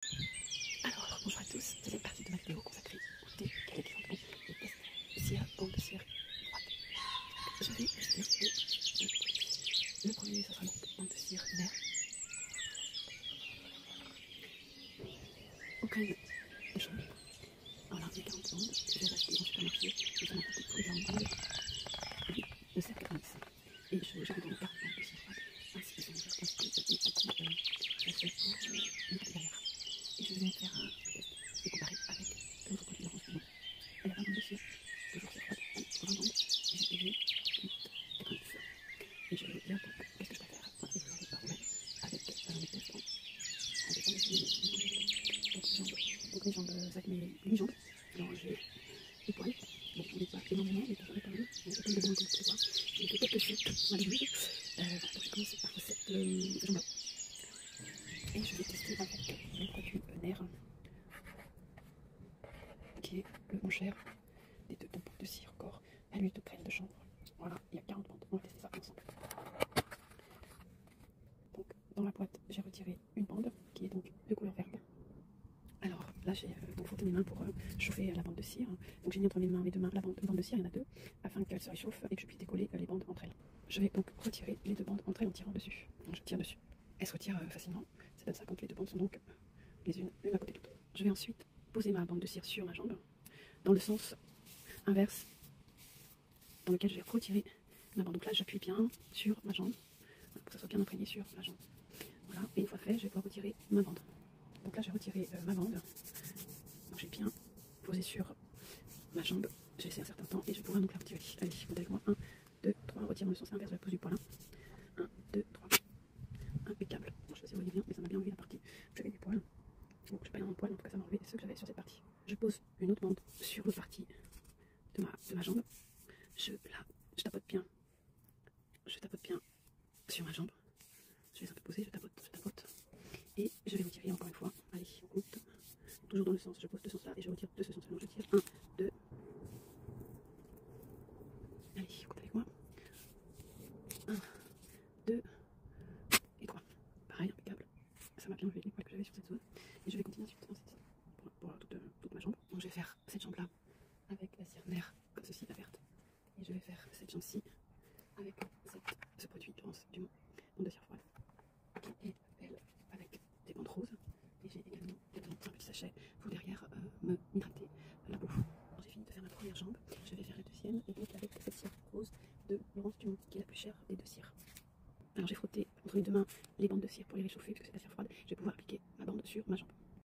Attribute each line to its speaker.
Speaker 1: Alors, bonjour à tous, deuxième partie de ma vidéo consacrée au thé qualité lendemain et test cire, bande de cire droite. Je vais tester le premier, ce sera donc bande de cire mère. Au crème de chambre. Voilà, il y a 40 bandes, je vais acheter dans le supermarché, et ça m'a coûté pour les 40 bandes de 7,90. Et je vais donc 40 bandes de cire droite, ainsi que son ainsi que le petit effet pour une partie derrière. Et je vais donc faire un test et comparer avec l'autre produit dans ce moment. Elle a 20 bandes de cire, toujours cire droite, 20 bandes, et j'ai payé 8,90. Et je vais vous dire donc qu'est-ce que je préfère, moi, et vous allez par vous-même avec mes tests en descendant donc mes jambes, avec mes jambes. Alors j'ai des poils, bon on n'est pas énormément, mais j'en ai quand même, donc c'est comme des bons comme tu vois. J'ai fait quelques sets, malgré donc je vais commencer par cette jambe-là. Et je vais tester avec le produit Nair, qui est le moins cher des deux tampons de cire corps à l'huile de crème de chambre. Voilà, il y a 40 bandes, on va tester ça ensemble. Donc dans la boîte, j'ai retiré une bande qui est donc de couleur verte. Alors là, j'ai donc frotté mes mains pour chauffer la bande de cire. Donc j'ai mis entre mes mains, mes deux mains, la bande de cire, il y en a deux, afin qu'elle se réchauffe et que je puisse décoller les bandes entre elles. Je vais donc retirer les deux bandes entre elles en tirant dessus. Donc je tire dessus. Elles se retirent facilement. C'est comme ça quand les deux bandes sont donc les unes l'une à côté de l'autre. Je vais ensuite poser ma bande de cire sur ma jambe, dans le sens inverse, dans lequel je vais retirer ma bande. Donc là, j'appuie bien sur ma jambe, pour que ça soit bien imprégné sur ma jambe. Voilà, et une fois fait, je vais pouvoir retirer ma bande. Donc là, j'ai retiré ma bande. Donc j'ai bien posé sur ma jambe. J'ai laissé un certain temps et je vais pouvoir donc la retirer. Allez, vous avec moi. 1, 2, 3, on retire dans le sens inverse de la pose du poil. 1, 2, 3. Impeccable. Bon, je sais pas si vous voyez bien, mais ça m'a bien enlevé la partie où j'avais des poils. Donc j'ai pas énormément de poils, en tout cas ça m'a enlevé ceux que j'avais sur cette partie. Je pose une autre bande sur l'autre partie de ma jambe. Je tapote bien. Je tapote bien sur ma jambe. Je laisse un peu poser, je tapote. Et je vais retirer encore une fois. Allez, on compte. Toujours dans le sens, je pose de ce sens-là et je retire de ce sens-là. Donc je tire 1, 2. Allez, compte avec moi. 1, 2 et 3. Pareil, impeccable. Ça m'a bien enlevé les poils que j'avais sur cette zone. Et je vais continuer ensuite pour toute ma jambe. Donc je vais faire cette jambe-là avec la cire Nair, comme ceci, la verte. Et je vais faire cette jambe-ci avec ce produit du bande de cire froide, qui est elle avec des bandes roses. Et j'ai également un petit sachet pour derrière me hydrater la peau. Quand j'ai fini de faire ma première jambe, je vais faire la deuxième, et donc avec cette cire rose de Laurence Dumont, qui est la plus chère des deux cires. Alors j'ai frotté entre les deux mains les bandes de cire pour les réchauffer, puisque c'est de la cire